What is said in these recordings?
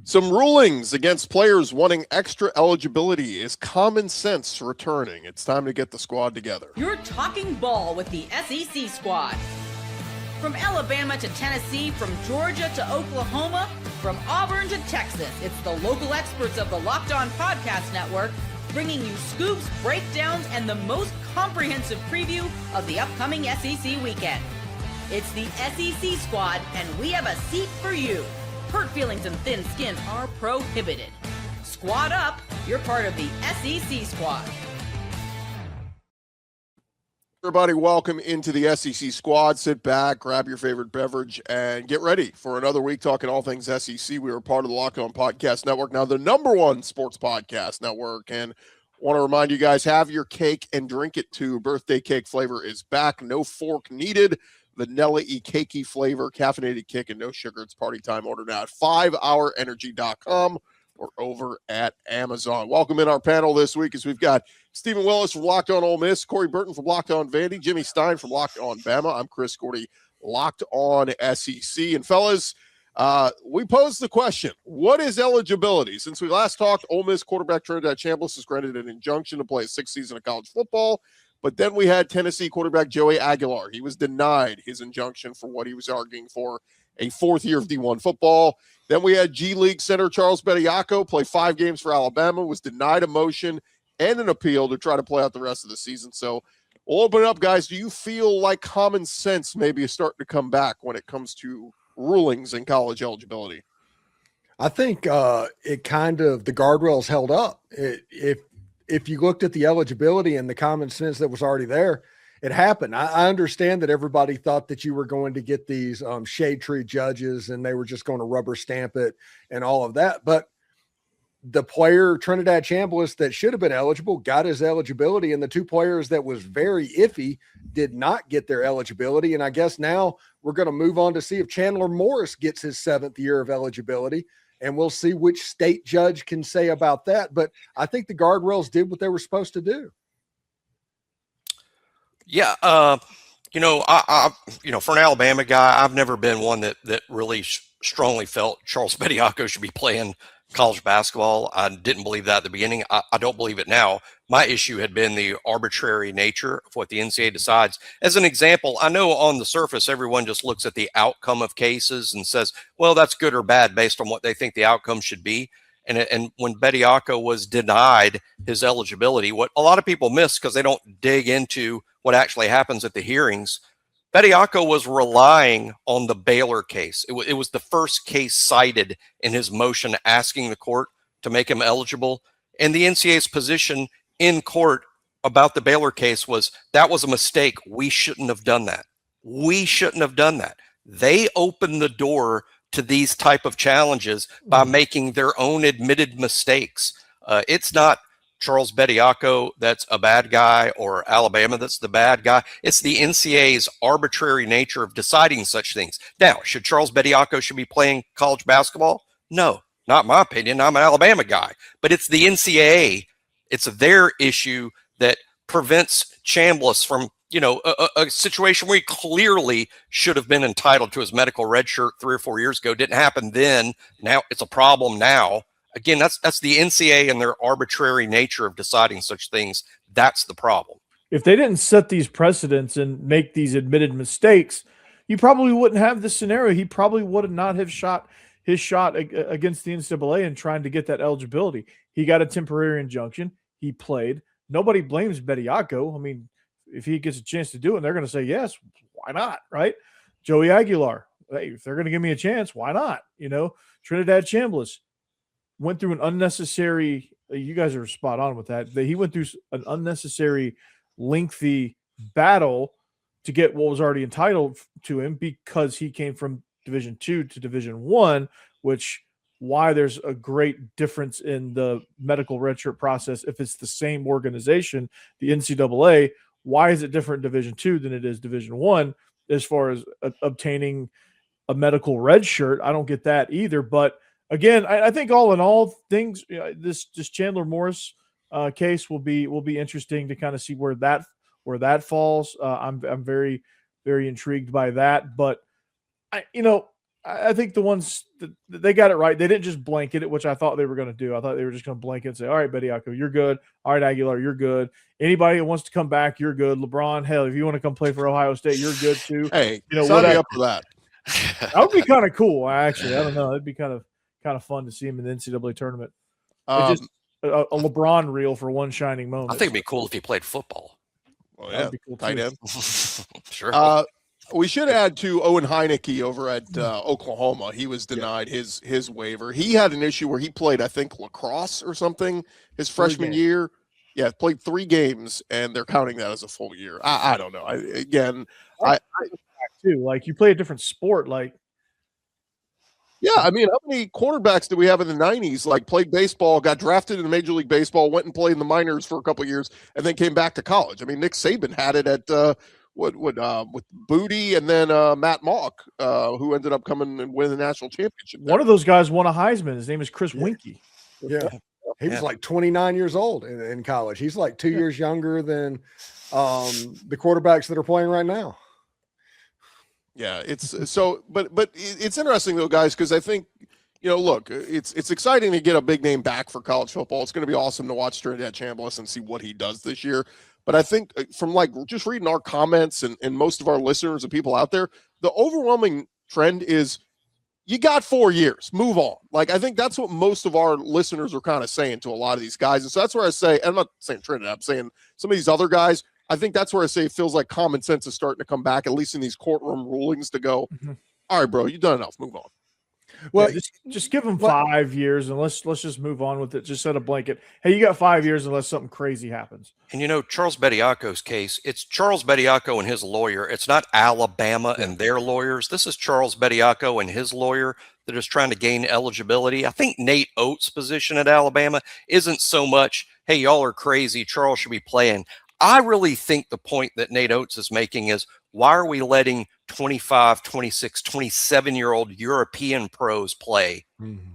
Some rulings against players wanting extra eligibility. Is common sense returning? It's time to get the squad together. You're talking ball with the SEC squad. From Alabama to Tennessee, from Georgia to Oklahoma, from Auburn to Texas, it's the local experts of the Locked On Podcast Network bringing you scoops, breakdowns, and the most comprehensive preview of the upcoming SEC weekend. It's the SEC squad, and we have a seat for you. Hurt feelings and thin skin are prohibited. Squad up, you're part of the SEC squad. Everybody, welcome into the SEC squad. Sit back, grab your favorite beverage, and get ready for another week talking all things SEC. We are part of the Locked On Podcast Network, now the #1 sports podcast network. And want to remind you guys, have your cake and drink it too. Birthday cake flavor is back. No fork needed. Vanilla-y cakey flavor, caffeinated kick, and no sugar. It's party time. Order now at 5hourenergy.com or over at Amazon. Welcome in our panel this week as we've got Stephen Willis from Locked On Ole Miss, Corey Burton from Locked On Vandy, Jimmy Stein from Locked On Bama. I'm Chris Gordy, Locked On SEC. And fellas, we posed the question, what is eligibility? Since we last talked, Ole Miss quarterback Trinidad Chambliss is granted an injunction to play a 6th season of college football. But then we had Tennessee quarterback Joey Aguilar. He was denied his injunction for what he was arguing for, a 4th year of D1 football. Then we had G League center Charles Bediako play 5 games for Alabama, was denied a motion and an appeal to try to play out the rest of the season. So we'll open it up, guys. Do you feel like common sense maybe is starting to come back when it comes to rulings in college eligibility? I think it kind of, the guardrails held up. If you looked at the eligibility and the common sense that was already there, it happened. I understand that everybody thought that you were going to get these shade tree judges and they were just going to rubber stamp it and all of that. But the player, Trinidad Chambliss, that should have been eligible, got his eligibility. And the 2 players that was very iffy did not get their eligibility. And I guess now we're going to move on to see if Chandler Morris gets his 7th year of eligibility. And we'll see which state judge can say about that. But I think the guardrails did what they were supposed to do. Yeah. I for an Alabama guy, I've never been one that really strongly felt Charles Bediako should be playing college basketball. I didn't believe that at the beginning. I don't believe it now. My issue had been the arbitrary nature of what the NCAA decides. As an example, I know on the surface, everyone just looks at the outcome of cases and says, well, that's good or bad based on what they think the outcome should be. And when Bediako was denied his eligibility, what a lot of people miss because they don't dig into what actually happens at the hearings, Bediako was relying on the Baylor case. It was the first case cited in his motion asking the court to make him eligible. And the NCAA's position in court about the Baylor case was that was a mistake. We shouldn't have done that. We shouldn't have done that. They opened the door to these type of challenges by making their own admitted mistakes. It's not Charles Bediako that's a bad guy or Alabama that's the bad guy. It's the NCAA's arbitrary nature of deciding such things. Now, should Charles Bediako be playing college basketball? No, not my opinion. I'm an Alabama guy. But it's the NCAA. It's their issue that prevents Chambliss from, a situation where he clearly should have been entitled to his medical red shirt 3 or 4 years ago. Didn't happen then. Now it's a problem now. Again, that's the NCAA and their arbitrary nature of deciding such things. That's the problem. If they didn't set these precedents and make these admitted mistakes, you probably wouldn't have this scenario. He probably would not have shot his shot against the NCAA and trying to get that eligibility. He got a temporary injunction. He played. Nobody blames Bediako. I mean, if he gets a chance to do it, they're going to say, yes, why not, right? Joey Aguilar, hey, if they're going to give me a chance, why not? Trinidad Chambliss went through an unnecessary – you guys are spot on with that. He went through an unnecessary, lengthy battle to get what was already entitled to him because he came from Division II to Division I, which why there's a great difference in the medical redshirt process. If it's the same organization, the NCAA, why is it different in Division II than it is Division I as far as obtaining a medical redshirt? I don't get that either, but – again, I think all in all, things this Chandler Morris case will be interesting to kind of see where that falls. I'm very, very intrigued by that. But I think the ones that they got it right. They didn't just blanket it, which I thought they were going to do. I thought they were just going to blanket and say, all right, Bediako, you're good. All right, Aguilar, you're good. Anybody that wants to come back, you're good. LeBron, hell, if you want to come play for Ohio State, you're good too. Hey, you know, sign me up for that. That would be kind of cool, actually. I don't know. It'd be kind of fun to see him in the NCAA tournament. Just a LeBron reel for one shining moment. I think it'd be cool if he played football. Well, yeah, be cool tight too. end. Sure. We should add to Owen Heineke over at Oklahoma. He was denied his waiver. He had an issue where he played, I think, lacrosse or something his freshman year. Yeah, played 3 games, and they're counting that as a full year. I don't know. I too. Like, you play a different sport, like. Yeah, I mean, how many quarterbacks did we have in the 90s? Like, played baseball, got drafted in Major League Baseball, went and played in the minors for a couple of years, and then came back to college. I mean, Nick Saban had it at with Booty and then Matt Mock, who ended up coming and winning the national championship. One of those guys won a Heisman. His name is Chris Winkie. Yeah. He was like 29 years old in college. He's like 2 years younger than the quarterbacks that are playing right now. Yeah, it's so, but it's interesting though, guys, because I think, look, it's exciting to get a big name back for college football. It's going to be awesome to watch Trinidad Chambliss and see what he does this year. But I think from like just reading our comments and most of our listeners and people out there, the overwhelming trend is you got 4 years, move on. Like, I think that's what most of our listeners are kind of saying to a lot of these guys. And so that's where I say, I'm not saying Trinidad, I'm saying some of these other guys, I think that's where I say it feels like common sense is starting to come back, at least in these courtroom rulings, to go, all right, bro, you've done enough, move on. Well, just give them 5 years and let's just move on with it. Just set a blanket. Hey, you got 5 years unless something crazy happens. And Charles Bediako's case, it's Charles Bediako and his lawyer. It's not Alabama and their lawyers. This is Charles Bediako and his lawyer that is trying to gain eligibility. I think Nate Oates' position at Alabama isn't so much, hey, y'all are crazy, Charles should be playing. I really think the point that Nate Oates is making is, why are we letting 25, 26, 27-year-old European pros play?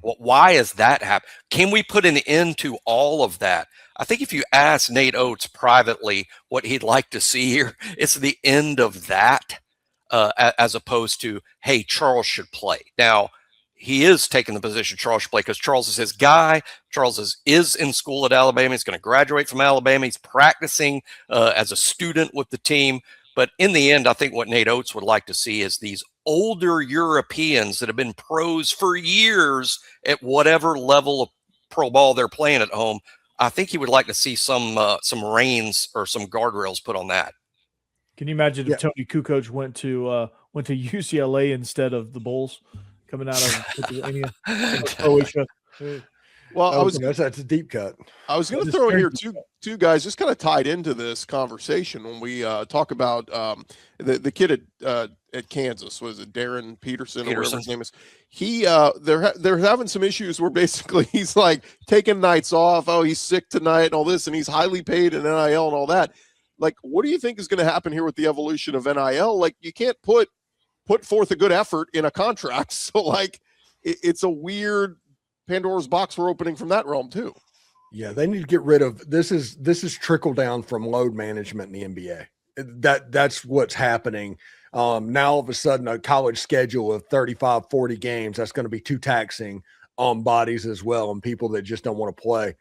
Well, why is that happening? Can we put an end to all of that? I think if you ask Nate Oates privately what he'd like to see here, it's the end of that, as opposed to, hey, Charles should play. Now, he is taking the position Charles should play because Charles is his guy. Charles is in school at Alabama. He's going to graduate from Alabama. He's practicing as a student with the team. But in the end, I think what Nate Oates would like to see is these older Europeans that have been pros for years at whatever level of pro ball they're playing at home. I think he would like to see some reins or some guardrails put on that. Can you imagine if Tony Kukoc went to UCLA instead of the Bulls coming out of Lithuania, Croatia? Well, that's a deep cut. I was going to throw in here two guys just kind of tied into this conversation when we talk about the kid at Kansas. Was it Darren Peterson or whatever his name is? He they're having some issues where basically he's like taking nights off. Oh, he's sick tonight and all this, and he's highly paid in NIL and all that. Like, what do you think is going to happen here with the evolution of NIL? Like, you can't put forth a good effort in a contract, so like it's a weird Pandora's box we're opening from that realm too. Yeah, they need to get rid of this. Is trickle down from load management in the NBA. That's what's happening. Now all of a sudden a college schedule of 35, 40 games, that's going to be too taxing on bodies as well. And people that just don't want to play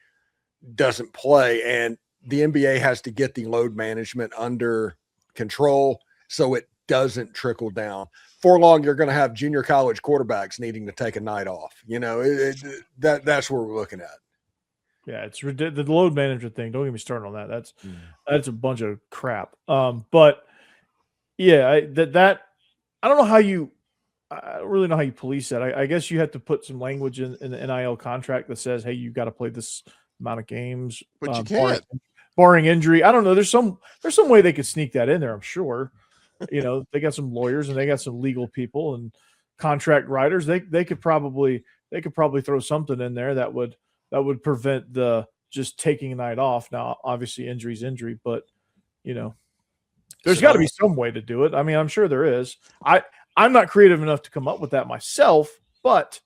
doesn't play. And the NBA has to get the load management under control so it doesn't trickle down. For long, you're going to have junior college quarterbacks needing to take a night off. That's what we're looking at. Yeah, it's the load management thing. Don't get me started on that. That's a bunch of crap. But yeah, I don't know how I don't really know how you police that. I guess you have to put some language in the NIL contract that says, hey, you got to play this amount of games. But you can't. Barring injury. I don't know. There's some way they could sneak that in there, I'm sure. They got some lawyers and they got some legal people and contract writers. They could probably throw something in there that would prevent the just taking a night off. Now, obviously, injury's injury, but there's got to be some way to do it. I mean, I'm sure there is. I'm not creative enough to come up with that myself, but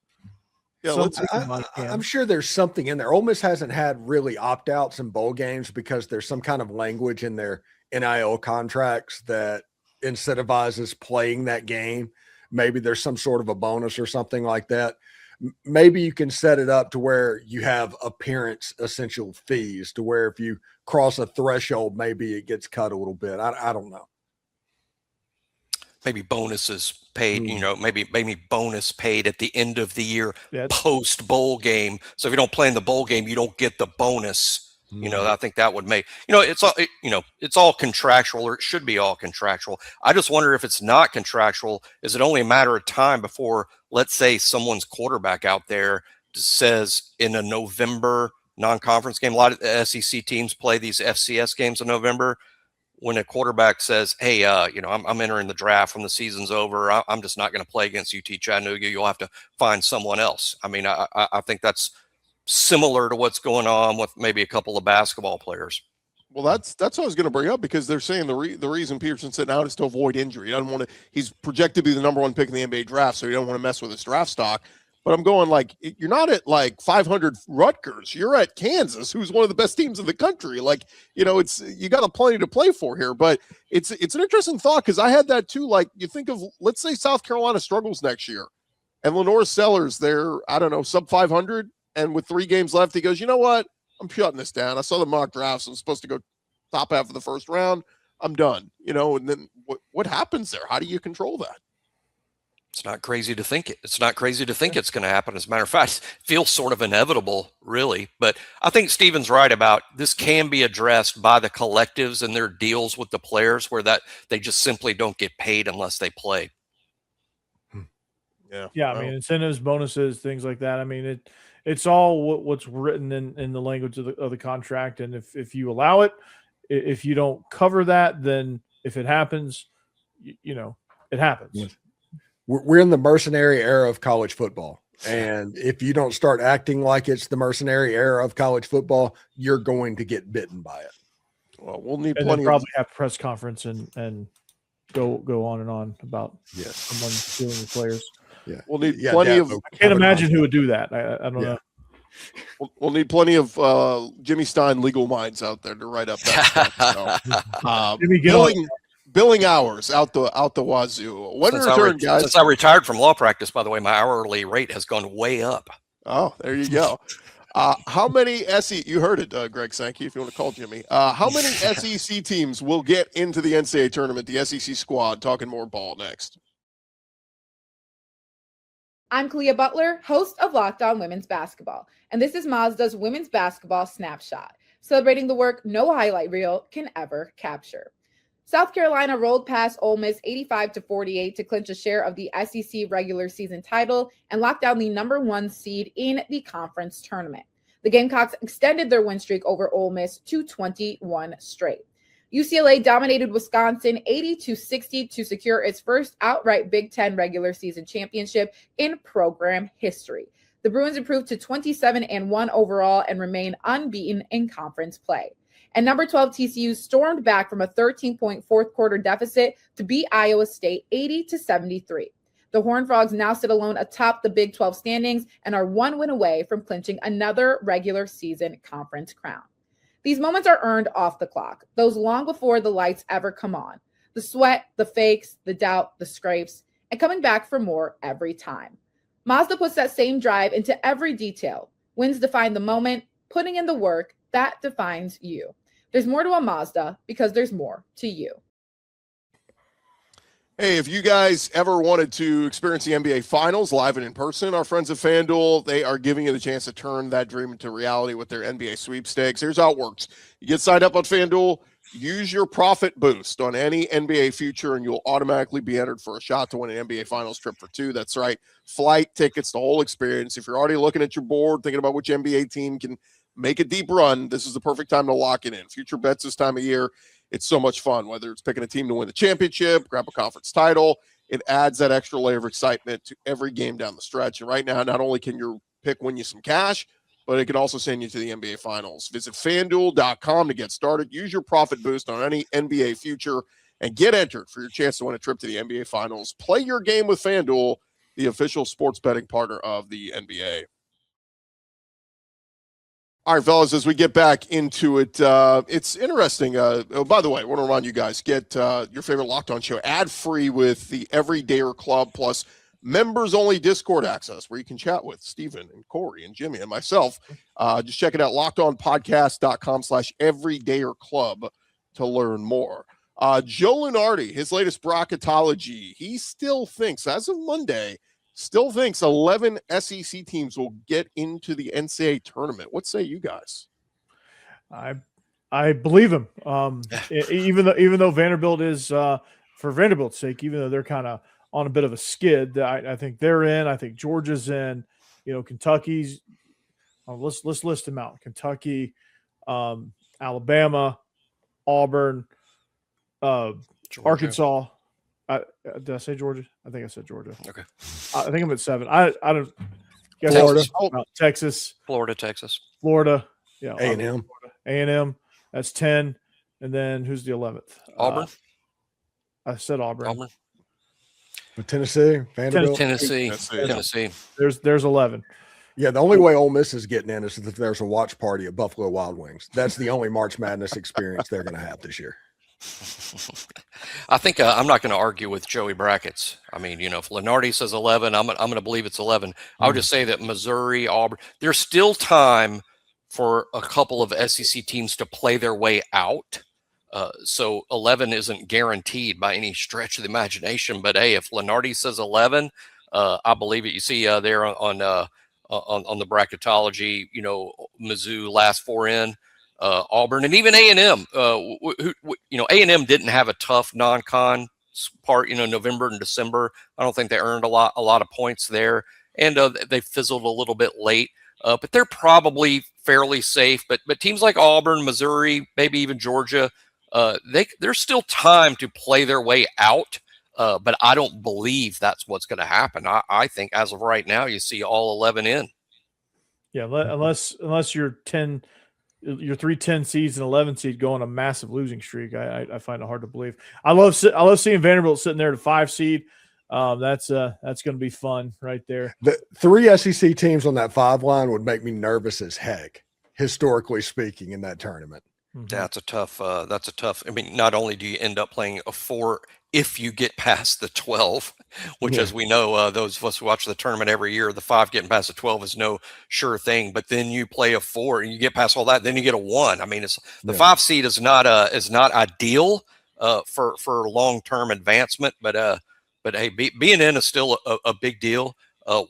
I'm sure there's something in there. Ole Miss hasn't had really opt-outs in bowl games because there's some kind of language in their NIL contracts that incentivizes playing that game. maybe there's some sort of a bonus or something like that. Maybe you can set it up to where you have appearance essential fees to where if you cross a threshold, maybe it gets cut a little bit. I don't know. Maybe bonuses paid, maybe bonus paid at the end of the year, post bowl game. So if you don't play in the bowl game, you don't get the bonus. I think that would make, it's all contractual, or it should be all contractual. I just wonder if it's not contractual, is it only a matter of time before, let's say, someone's quarterback out there says in a November non-conference game, a lot of SEC teams play these FCS games in November. When a quarterback says, hey, I'm entering the draft when the season's over, I'm just not going to play against UT Chattanooga. You'll have to find someone else. I mean, I think that's similar to what's going on with maybe a couple of basketball players. Well, that's what I was going to bring up, because they're saying the reason Peterson's sitting out is to avoid injury. He doesn't want to. He's projected to be the number one pick in the NBA draft, so he don't want to mess with his draft stock. But I'm going, like, you're not at like 500 Rutgers. You're at Kansas, who's one of the best teams in the country. Like, it's, you got plenty to play for here. But it's an interesting thought, because I had that too. Like, you think of, let's say South Carolina struggles next year, and Lenore Sellers, they're, I don't know, sub 500, and with 3 games left, he goes, you know what? I'm shutting this down. I saw the mock drafts. I'm supposed to go top half of the first round. I'm done. And then what happens there? How do you control that? It's not crazy to think it. It's not crazy to think it's going to happen. As a matter of fact, it feels sort of inevitable, really. But I think Steven's right about this can be addressed by the collectives and their deals with the players, where that they just simply don't get paid unless they play. Yeah. I mean, incentives, bonuses, things like that. I mean, it's all what's written in the language of the contract. And if you allow it, if you don't cover that, then if it happens, it happens. Yes. We're in the mercenary era of college football. And if you don't start acting like it's the mercenary era of college football, you're going to get bitten by it. Well, we'll need plenty. Probably have a press conference and go on and on about someone stealing the players. Yeah, we'll need plenty of. I can't imagine who would do that. I don't know. We'll need plenty of Jimmy Stein legal minds out there to write up that stuff. So, billing hours out the wazoo. When return, guys? Since I retired from law practice, by the way, my hourly rate has gone way up. Oh, there you go. How many you heard it, Greg Sankey, if you want to call Jimmy. How many SEC teams will get into the NCAA tournament, the SEC squad? Talking more ball next. I'm Kalia Butler, host of Locked On Women's Basketball, and this is Mazda's Women's Basketball Snapshot, celebrating the work no highlight reel can ever capture. South Carolina rolled past Ole Miss 85-48 to clinch a share of the SEC regular season title and lock down the number 1 seed in the conference tournament. The Gamecocks extended their win streak over Ole Miss to 21 straight. UCLA dominated Wisconsin 80-60 to secure its first outright Big Ten regular season championship in program history. The Bruins improved to 27-1 overall and remain unbeaten in conference play. And number 12 TCU stormed back from a 13-point fourth quarter deficit to beat Iowa State 80-73. The Horned Frogs now sit alone atop the Big 12 standings and are 1 win away from clinching another regular season conference crown. These moments are earned off the clock, those long before the lights ever come on. The sweat, the fakes, the doubt, the scrapes, and coming back for more every time. Mazda puts that same drive into every detail. Wins define the moment, putting in the work, that defines you. There's more to a Mazda because there's more to you. Hey, if you guys ever wanted to experience the NBA Finals live and in person, our friends at FanDuel, they are giving you the chance to turn that dream into reality with their NBA sweepstakes. Here's how it works. You get signed up on FanDuel, use your profit boost on any NBA future, and you'll automatically be entered for a shot to win an NBA Finals trip for 2. That's right. Flight tickets, the whole experience. If you're already looking at your board, thinking about which NBA team can make a deep run, this is the perfect time to lock it in. Future bets this time of year. It's so much fun, whether it's picking a team to win the championship, grab a conference title. It adds that extra layer of excitement to every game down the stretch. And right now, not only can your pick win you some cash, but it can also send you to the NBA Finals. Visit FanDuel.com to get started. Use your profit boost on any NBA future and get entered for your chance to win a trip to the NBA Finals. Play your game with FanDuel, the official sports betting partner of the NBA. All right, fellas, as we get back into it, it's interesting. Oh, by the way, I want to remind you guys, get your favorite Locked On show ad-free with the Everydayer Club, plus members-only Discord access, where you can chat with Steven and Corey and Jimmy and myself. Just check it out, lockedonpodcast.com/Everydayer Club to learn more. Joe Lunardi, his latest bracketology, he still thinks, as of Monday, 11 SEC teams will get into the NCAA tournament. What say you guys? I believe him. Even though Vanderbilt is, for Vanderbilt's sake, even though they're kind of on a bit of a skid, I think they're in. I think Georgia's in. Kentucky's. Let's list them out: Kentucky, Alabama, Auburn, Arkansas. Did I say Georgia? I think I said Georgia. Okay. I think I'm at 7. I don't. Guess Florida. Texas. Texas. Florida. Yeah. A&M. A&M. That's 10. And then who's the 11th? Auburn. I said Auburn. Tennessee. Vanderbilt. Tennessee. There's 11. Yeah, the only way Ole Miss is getting in is if there's a watch party at Buffalo Wild Wings. That's the only March Madness experience they're going to have this year. I think I'm not going to argue with Joey brackets. I mean, if Lunardi says 11, I'm going to believe it's 11. I would just say that Missouri, Auburn, there's still time for a couple of SEC teams to play their way out. So 11 isn't guaranteed by any stretch of the imagination. But hey, if Lunardi says 11, I believe it. You see there on the bracketology, Mizzou last 4 in. Auburn and even A&M, A&M didn't have a tough non-con part, November and December. I don't think they earned a lot of points there, and they fizzled a little bit late. But they're probably fairly safe. But teams like Auburn, Missouri, maybe even Georgia, there's still time to play their way out. But I don't believe that's what's going to happen. I think as of right now, you see all 11 in. Yeah, unless you're 10. Your 3-10 seeds and 11 seed go on a massive losing streak. I find it hard to believe. I love seeing Vanderbilt sitting there at a 5 seed. That's going to be fun right there. The 3 SEC teams on that 5 line would make me nervous as heck, historically speaking, in that tournament. That's a tough. I mean, not only do you end up playing a 4 if you get past the 12, which, as we know, those of us who watch the tournament every year, the 5 getting past the 12 is no sure thing. But then you play a 4 and you get past all that, then you get a 1. I mean, the 5 seed is not ideal for long-term advancement. But hey, being in is still a big deal.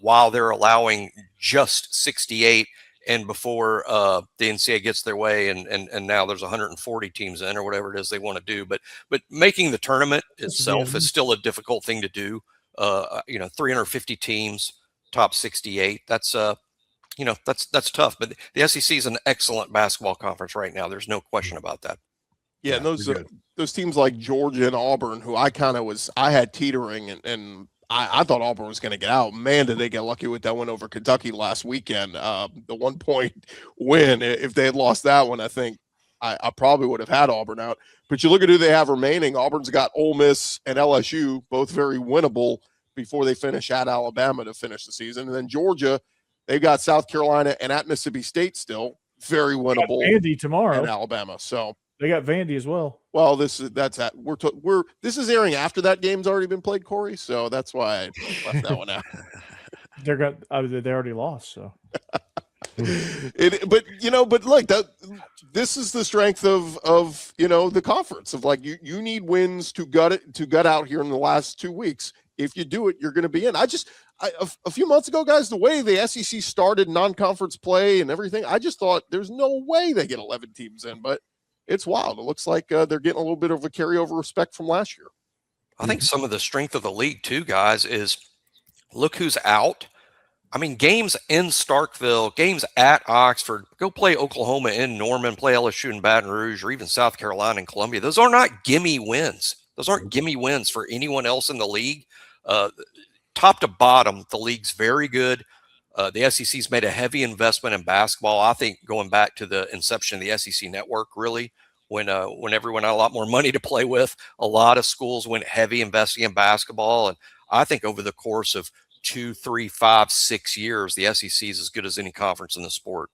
While they're allowing just 68. And before the NCAA gets their way, and now there's 140 teams in or whatever it is they want to do, but making the tournament itself is still a difficult thing to do. 350 teams, top 68. That's that's tough. But the SEC is an excellent basketball conference right now. There's no question about that. Yeah, and those teams like Georgia and Auburn, who I had teetering, and I thought Auburn was going to get out. Man, did they get lucky with that win over Kentucky last weekend. The 1-point win. If they had lost that one, I think I probably would have had Auburn out. But you look at who they have remaining. Auburn's got Ole Miss and LSU, both very winnable before they finish at Alabama to finish the season. And then Georgia, they've got South Carolina and at Mississippi State still very winnable. Vandy tomorrow. And Alabama. So they got Vandy as well. Well, this is airing after that game's already been played, Corey. So that's why I left that one out. They already lost. So, but look, this is the strength of the conference of like you need wins to gut out here in the last 2 weeks. If you do it, you're going to be in. A few months ago, guys, the way the SEC started non-conference play and everything, I just thought there's no way they get 11 teams in, but it's wild. It looks like they're getting a little bit of a carryover respect from last year. I think some of the strength of the league too, guys, is look who's out. I mean, games in Starkville, games at Oxford, go play Oklahoma in Norman, play LSU in Baton Rouge, or even South Carolina and Columbia. Those are not gimme wins. Those aren't gimme wins for anyone else in the league. Top to bottom, the league's very good. The SEC's made a heavy investment in basketball. I think going back to the inception of the SEC network, really, when everyone had a lot more money to play with, a lot of schools went heavy investing in basketball. And I think over the course of 2, 3, 5, 6 years, the SEC is as good as any conference in the sport.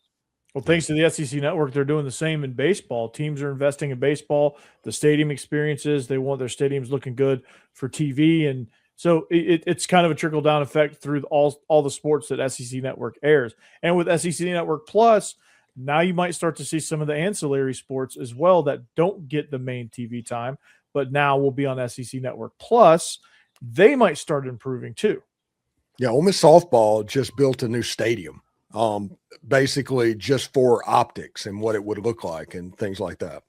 Well, thanks to the SEC Network, they're doing the same in baseball. Teams are investing in baseball, the stadium experiences. They want their stadiums looking good for TV. And so it's kind of a trickle-down effect through all the sports that SEC Network airs. And with SEC Network Plus, now you might start to see some of the ancillary sports as well that don't get the main TV time, but now will be on SEC Network Plus. They might start improving too. Yeah, Ole Miss softball just built a new stadium, basically just for optics and what it would look like and things like that.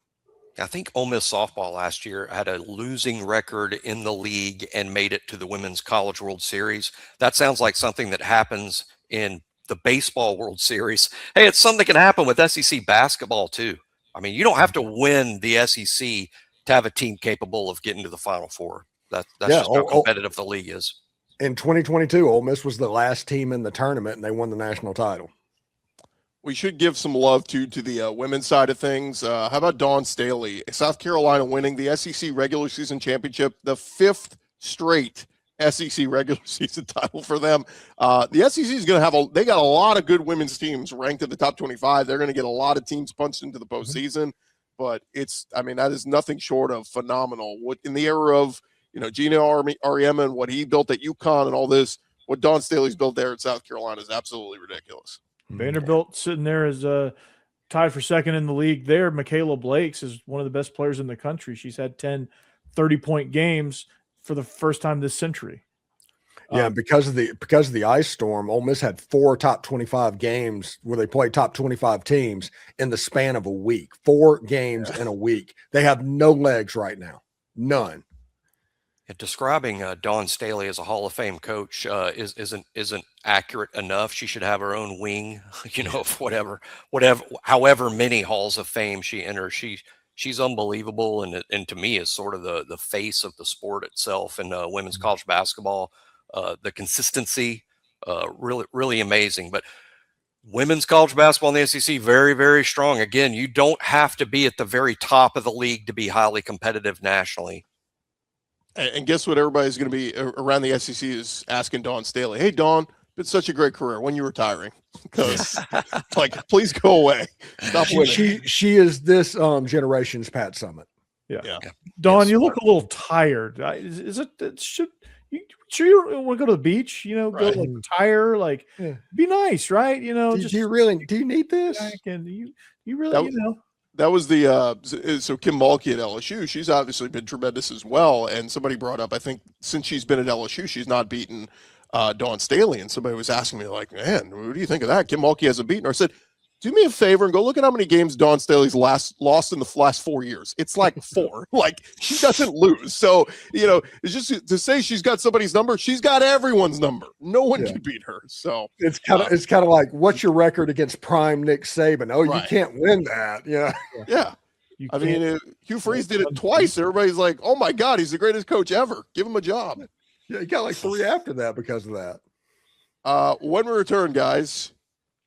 I think Ole Miss softball last year had a losing record in the league and made it to the Women's College World Series. That sounds like something that happens in the baseball World Series. Hey, it's something that can happen with SEC basketball too. I mean, you don't have to win the SEC to have a team capable of getting to the Final Four. That's just how competitive the league is. In 2022, Ole Miss was the last team in the tournament, and they won the national title. We should give some love to the women's side of things. How about Dawn Staley? South Carolina winning the SEC regular season championship, the 5th straight SEC regular season title for them. The SEC is going to have they got a lot of good women's teams ranked in the top 25. They're going to get a lot of teams punched into the postseason, but that is nothing short of phenomenal. What in the era of, Gino Auriemma and what he built at UConn and all this, what Dawn Staley's built there at South Carolina is absolutely ridiculous. Vanderbilt sitting there as tied for second in the league there. Michaela Blakes is one of the best players in the country. She's had 10 30-point games for the first time this century. Yeah, because of the ice storm, Ole Miss had 4 top 25 games where they played top 25 teams in the span of a week. 4 games in a week. They have no legs right now. None. Describing Dawn Staley as a Hall of Fame coach isn't accurate enough. She should have her own wing, of however many halls of fame she enters. She's unbelievable, and to me is sort of the face of the sport itself and women's college basketball. The consistency, really amazing. But women's college basketball in the SEC, very, very strong. Again, you don't have to be at the very top of the league to be highly competitive nationally. And guess what? Everybody's going to be around the SEC is asking Dawn Staley, "Hey, Dawn, it's such a great career. When are you retiring? Because, please go away. Stop winning." She is this generation's Pat Summitt. Yeah. Dawn, you look a little tired. Is it? Should you sure you don't want to go to the beach? Go retire. Be nice, right? Do you need this? And you really, That was so Kim Mulkey at LSU. She's obviously been tremendous as well. And somebody brought up, I think since she's been at LSU, she's not beaten Dawn Staley. And somebody was asking me man, what do you think of that? Kim Mulkey hasn't beaten her. I said, do me a favor and go look at how many games Dawn Staley's lost in the last 4 years. It's 4. She doesn't lose. So, it's just to say she's got somebody's number. She's got everyone's number. No one can beat her. So it's kind of like, what's your record against prime Nick Saban? Oh, right. You can't win that. Yeah. Hugh Freeze did it twice. Everybody's like, oh my God, he's the greatest coach ever. Give him a job. Yeah, he got 3 after that because of that. When we return, guys,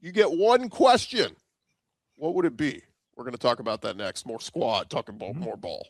you get one question. What would it be? We're going to talk about that next. More squad, talking about more ball.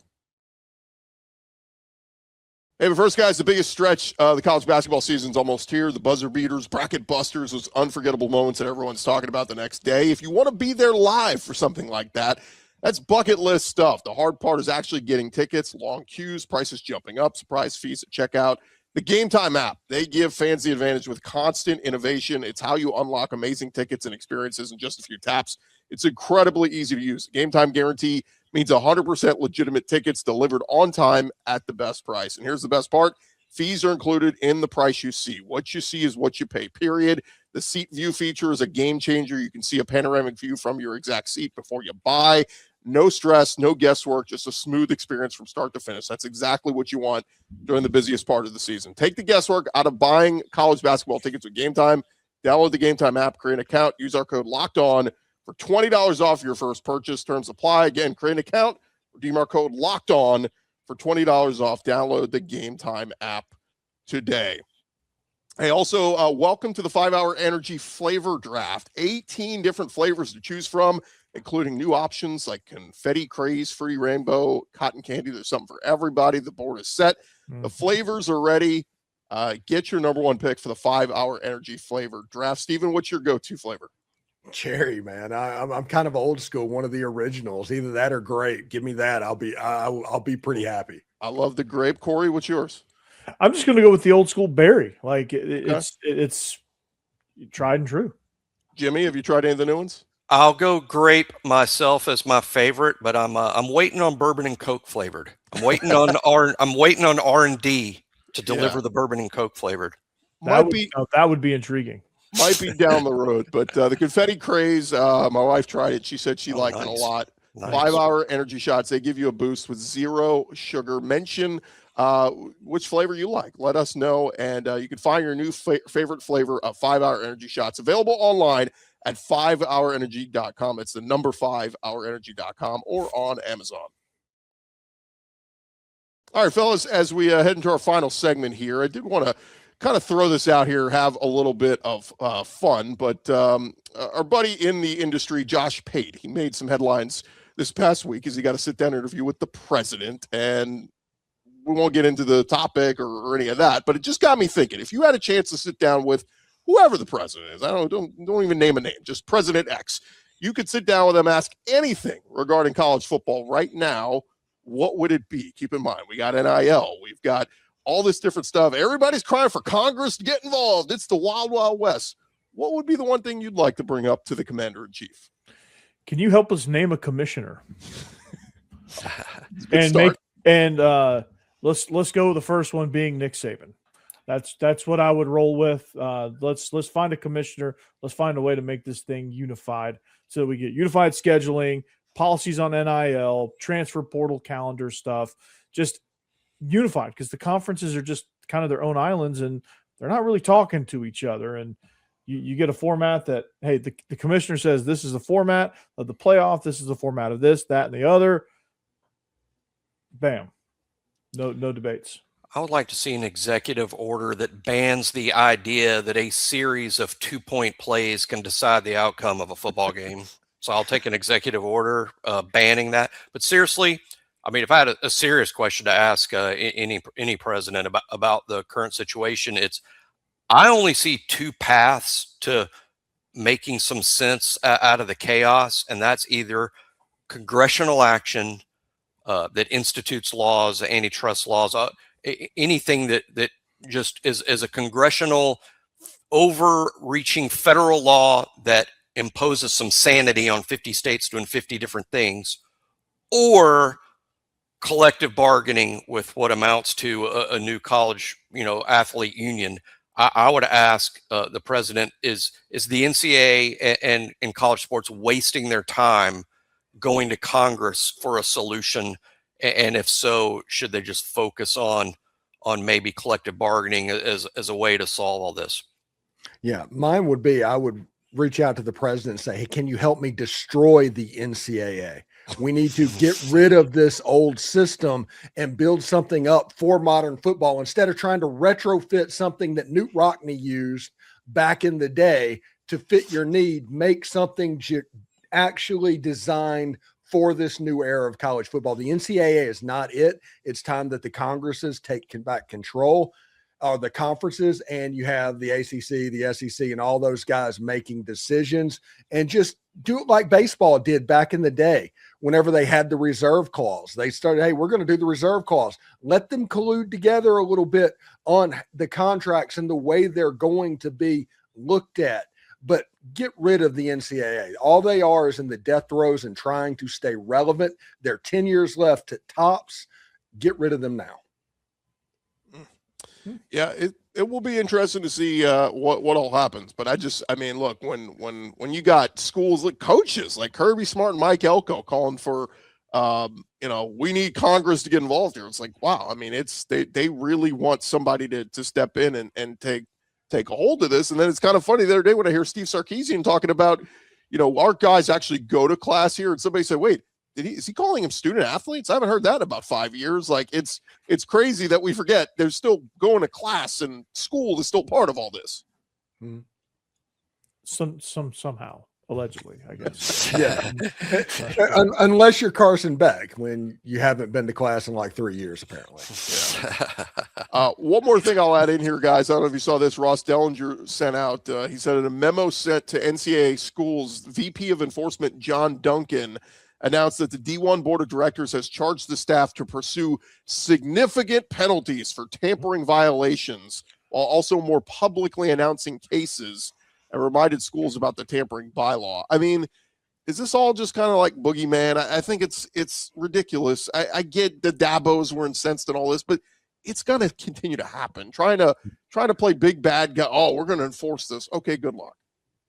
Hey, but first, guys, the biggest stretch the college basketball season's almost here. The buzzer beaters, bracket busters, those unforgettable moments that everyone's talking about the next day. If you want to be there live for something like that, that's bucket list stuff. The hard part is actually getting tickets, long queues, prices jumping up, surprise fees at checkout. The Game Time app, they give fans the advantage with constant innovation. It's how you unlock amazing tickets and experiences in just a few taps. It's incredibly easy to use. Game Time guarantee means 100% legitimate tickets delivered on time at the best price. And here's the best part. Fees are included in the price you see. What you see is what you pay, period. The seat view feature is a game changer. You can see a panoramic view from your exact seat before you buy. No stress, no guesswork, just a smooth experience from start to finish. That's exactly what you want during the busiest part of the season. Take the guesswork out of buying college basketball tickets with Game Time. Download the Game Time app, create an account, use our code LOCKEDON for $20 off your first purchase. Terms apply. Again, create an account, redeem our code LOCKEDON for $20 off. Download the Game Time app today. Hey, also, welcome to the 5-Hour Energy Flavor Draft. 18 different flavors to choose from, including new options like confetti, craze, free rainbow, cotton candy. There's something for everybody. The board is set. The flavors are ready. Get your number one pick for the 5-Hour Energy Flavor Draft. Steven, what's your go-to flavor? Cherry, man. I'm kind of old school, one of the originals. Either that or grape. Give me that. I'll be pretty happy. I love the grape. Corey, what's yours? I'm just going to go with the old school berry. Like it's tried and true. Jimmy, have you tried any of the new ones? I'll go grape myself as my favorite, but I'm waiting on bourbon and Coke flavored. I'm waiting on R&D to deliver the bourbon and Coke flavored. That would be intriguing. Might be down the road, but the confetti craze, my wife tried it. She said she liked it a lot. Nice. 5-hour energy shots. They give you a boost with 0 sugar. Mention which flavor you like. Let us know, and you can find your new favorite flavor of 5-hour energy shots available online at 5hourenergy.com. It's the number 5hourenergy.com or on Amazon. All right, fellas, as we head into our final segment here, I did want to kind of throw this out here, have a little bit of fun, but our buddy in the industry, Josh Pate, he made some headlines this past week as he got a sit-down interview with the president, and we won't get into the topic or any of that, but it just got me thinking, if you had a chance to sit down with whoever the president is, don't even name a name, just President X, you could sit down with them, ask anything regarding college football right now, what would it be? Keep in mind, we got NIL, we've got all this different stuff. Everybody's crying for Congress to get involved. It's the wild, wild west. What would be the one thing you'd like to bring up to the commander-in-chief? Can you help us name a commissioner? Let's go with the first one being Nick Saban. That's what I would roll with. Let's find a commissioner. Let's find a way to make this thing unified so that we get unified scheduling, policies on NIL, transfer portal calendar stuff, just unified, because the conferences are just kind of their own islands and they're not really talking to each other. And you get a format that, hey, the commissioner says this is the format of the playoff, this is the format of this, that, and the other. Bam. No debates. I would like to see an executive order that bans the idea that a series of 2-point plays can decide the outcome of a football game. So I'll take an executive order banning that. But seriously, I mean, if I had a serious question to ask any president about the current situation, I only see 2 paths to making some sense out of the chaos, and that's either congressional action that institutes laws, antitrust laws, anything that just is a congressional overreaching federal law that imposes some sanity on 50 states doing 50 different things, or collective bargaining with what amounts to a new college, athlete union. I would ask the president, is the NCAA and college sports wasting their time going to Congress for a solution? And if so, should they just focus on maybe collective bargaining as a way to solve all this? Yeah, mine would be, I would reach out to the president and say, hey, can you help me destroy the NCAA? We need to get rid of this old system and build something up for modern football instead of trying to retrofit something that Newt Rockne used back in the day to fit your need. Make something actually designed for this new era of college football. The NCAA is not it. It's time that the Congresses take back control of the conferences, and you have the ACC, the SEC, and all those guys making decisions, and just do it like baseball did back in the day. Whenever they had the reserve clause, they started, hey, we're going to do the reserve clause. Let them collude together a little bit on the contracts and the way they're going to be looked at, but get rid of the NCAA. All they are is in the death throes and trying to stay relevant. They're 10 years left at tops. Get rid of them now. Yeah, it will be interesting to see what all happens. But I mean, look, when you got schools like coaches like Kirby Smart and Mike Elko calling for, we need Congress to get involved here. It's like, wow. I mean, they really want somebody to step in and take a hold of this. And then it's kind of funny the other day when I hear Steve Sarkisian talking about, our guys actually go to class here, and somebody said, wait, is he calling them student athletes? I haven't heard that in about 5 years. Like, it's crazy that we forget they're still going to class, and school is still part of all this. Somehow, allegedly, I guess. Yeah. Unless you're Carson Beck, when you haven't been to class in like 3 years, apparently. Yeah. One more thing I'll add in here, guys. I don't know if you saw this. Ross Dellinger sent out, he said in a memo sent to NCAA schools, VP of Enforcement John Duncan announced that the D1 Board of Directors has charged the staff to pursue significant penalties for tampering violations while also more publicly announcing cases and reminded schools about the tampering bylaw. I mean, is this all just kind of like boogeyman? I think it's ridiculous. I get the Dabos were incensed and all this, but it's going to continue to happen. Trying to play big bad guy. Oh, we're going to enforce this. Okay, good luck.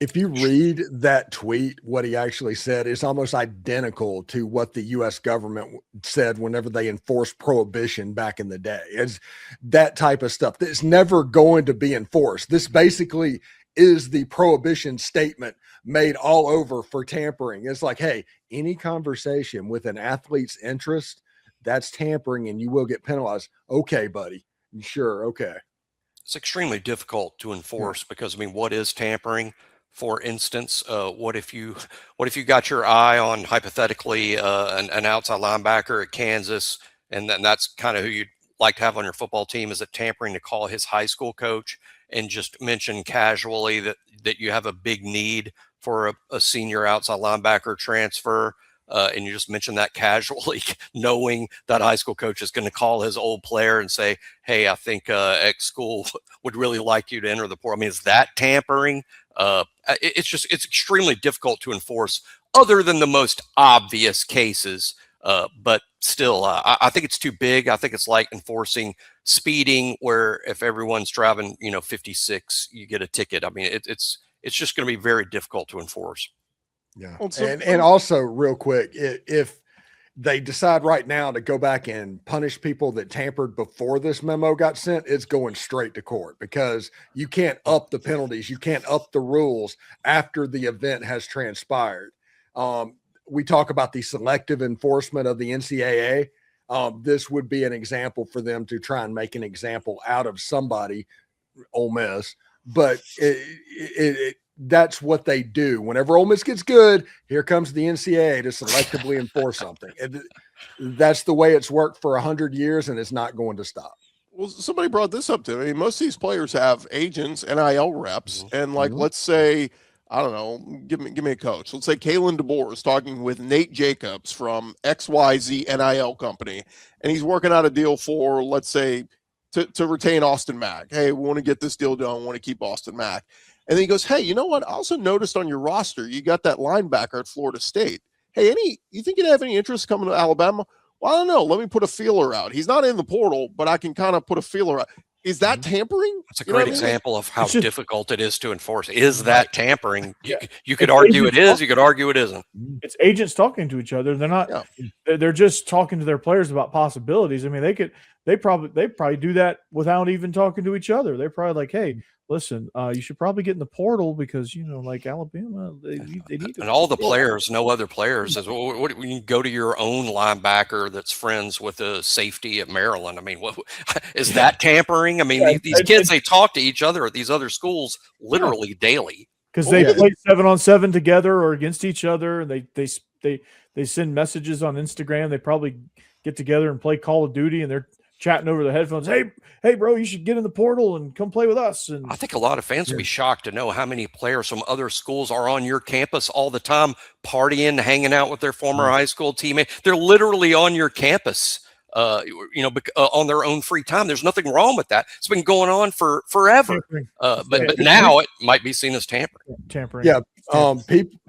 If you read that tweet, what he actually said is almost identical to what the U.S. government said whenever they enforced prohibition back in the day. It's that type of stuff that's never going to be enforced. This basically is the prohibition statement made all over for tampering. It's like, hey, any conversation with an athlete's interest, that's tampering and you will get penalized. Okay, buddy. Sure. Okay. It's extremely difficult to enforce because, I mean, what is tampering? For instance, what if you got your eye on hypothetically an outside linebacker at Kansas, and then that's kind of who you'd like to have on your football team? Is it tampering to call his high school coach and just mention casually that you have a big need for a senior outside linebacker transfer, and you just mention that casually, knowing that high school coach is going to call his old player and say, "Hey, I think X school would really like you to enter the portal." I mean, is that tampering? It's extremely difficult to enforce other than the most obvious cases. But still, I think it's too big. I think it's like enforcing speeding, where if everyone's driving, 56, you get a ticket. I mean, it's just going to be very difficult to enforce. Yeah. And also real quick, if they decide right now to go back and punish people that tampered before this memo got sent, it's going straight to court because you can't up the penalties. You can't up the rules after the event has transpired. We talk about the selective enforcement of the NCAA. This would be an example for them to try and make an example out of somebody, Ole Miss, but that's what they do. Whenever Ole Miss gets good, here comes the NCAA to selectively enforce something. That's the way it's worked for 100 years, and it's not going to stop. Well, somebody brought this up to me. Most of these players have agents, NIL reps, and let's say, I don't know, give me a coach. Let's say Kalen DeBoer is talking with Nate Jacobs from XYZ NIL company, and he's working out a deal for, let's say, to retain Austin Mack. Hey, we want to get this deal done. We want to keep Austin Mack. And then he goes, hey, you know what? I also noticed on your roster, you got that linebacker at Florida State. Hey, you think you'd have any interest coming to Alabama? Well, I don't know. Let me put a feeler out. He's not in the portal, but I can kind of put a feeler out. Is that tampering? That's a great example of how difficult it is to enforce. Is that tampering? You could argue it is. You could argue it isn't. It's agents talking to each other. They're not. Yeah. They're just talking to their players about possibilities. I mean, they probably do that without even talking to each other. They're probably like, hey, listen, you should probably get in the portal because, like Alabama, they need to. And all the players, no other players. What when you go to your own linebacker that's friends with a safety at Maryland? I mean, what is that tampering? I mean, these kids, they talk to each other at these other schools literally daily. Because they play 7-on-7 together or against each other, and they send messages on Instagram. They probably get together and play Call of Duty, and they're chatting over the headphones. Hey, bro, you should get in the portal and come play with us. And I think a lot of fans would be shocked to know how many players from other schools are on your campus all the time, partying, hanging out with their former high school teammates. They're literally on your campus, on their own free time. There's nothing wrong with that. It's been going on for forever. But now it might be seen as tampering. Yeah.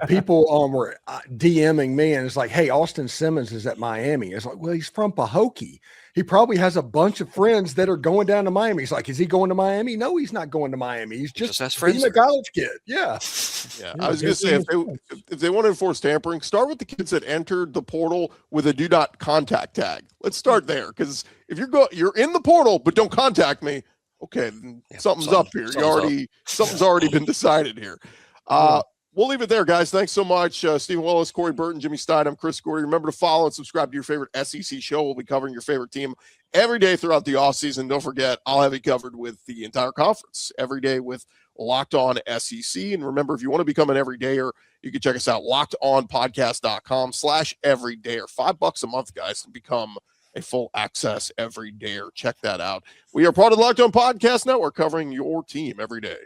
People were DMing me, and it's like, hey, Austin Simmons is at Miami. It's like, well, he's from Pahokee. He probably has a bunch of friends that are going down to Miami. He's like, is he going to Miami? No, he's not going to Miami. He's just being a college kid. Yeah. I was going to say, if they want to enforce tampering, start with the kids that entered the portal with a do not contact tag. Let's start there, because if you're in the portal but don't contact me, okay, something's up here. Something's already been decided here. We'll leave it there, guys. Thanks so much. Stephen Willis, Corey Burton, Jimmy Stein. I'm Chris Gordy. Remember to follow and subscribe to your favorite SEC show. We'll be covering your favorite team every day throughout the offseason. Don't forget, I'll have you covered with the entire conference every day with Locked On SEC. And remember, if you want to become an everydayer, you can check us out, lockedonpodcast.com/everydayer. $5 a month, guys, to become a full access every day. Check that out. We are part of the Locked On Podcast Network, covering your team every day.